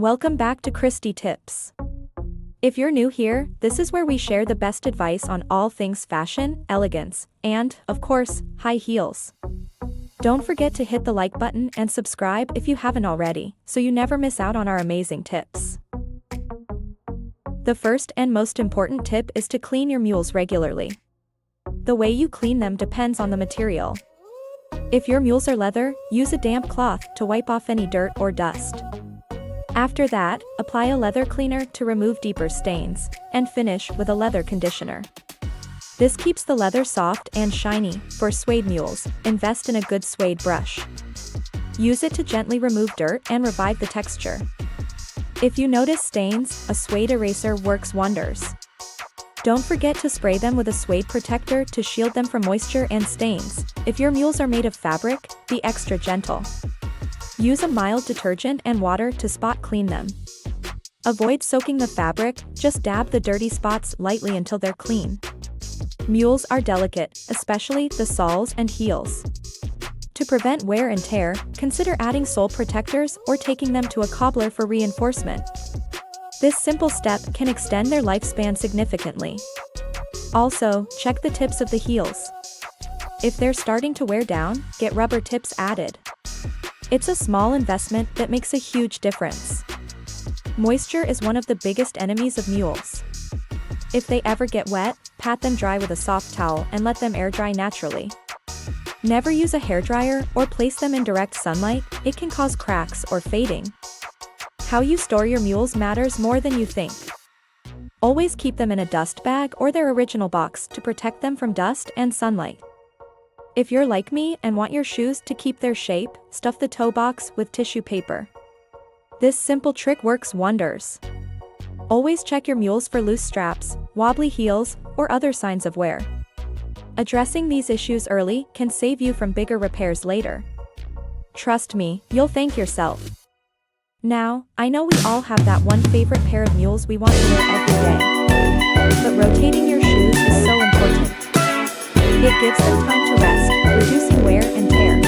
Welcome back to Christy Tips. If you're new here, this is where we share the best advice on all things fashion, elegance, and, of course, high heels. Don't forget to hit the like button and subscribe if you haven't already, so you never miss out on our amazing tips. The first and most important tip is to clean your mules regularly. The way you clean them depends on the material. If your mules are leather, use a damp cloth to wipe off any dirt or dust. After that, apply a leather cleaner to remove deeper stains, and finish with a leather conditioner. This keeps the leather soft and shiny. For suede mules, invest in a good suede brush. Use it to gently remove dirt and revive the texture. If you notice stains, a suede eraser works wonders. Don't forget to spray them with a suede protector to shield them from moisture and stains. If your mules are made of fabric, be extra gentle. Use a mild detergent and water to spot clean them. Avoid soaking the fabric, just dab the dirty spots lightly until they're clean. Mules are delicate, especially the soles and heels. To prevent wear and tear, consider adding sole protectors or taking them to a cobbler for reinforcement. This simple step can extend their lifespan significantly. Also, check the tips of the heels. If they're starting to wear down, get rubber tips added. It's a small investment that makes a huge difference. Moisture is one of the biggest enemies of mules. If they ever get wet, pat them dry with a soft towel and let them air dry naturally. Never use a hairdryer or place them in direct sunlight, it can cause cracks or fading. How you store your mules matters more than you think. Always keep them in a dust bag or their original box to protect them from dust and sunlight. If you're like me and want your shoes to keep their shape, stuff the toe box with tissue paper. This simple trick works wonders. Always check your mules for loose straps, wobbly heels, or other signs of wear. Addressing these issues early can save you from bigger repairs later. Trust me, you'll thank yourself. Now, I know we all have that one favorite pair of mules we want to wear every day. But rotating your shoes is so important. It gives them time to rest, reducing wear and tear.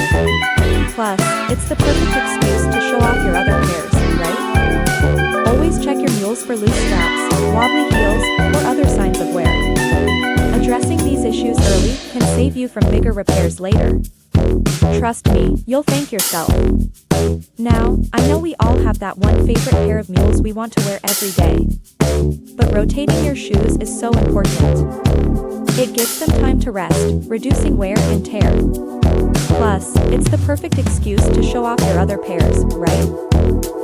Plus, it's the perfect excuse to show off your other pairs, right? Always check your mules for loose straps, wobbly heels, or other signs of wear. Addressing these issues early can save you from bigger repairs later. Trust me, you'll thank yourself. Now, I know we all have that one favorite pair of mules we want to wear every day. But rotating your shoes is so important. It gives them time to rest, reducing wear and tear. Plus, it's the perfect excuse to show off your other pairs, right?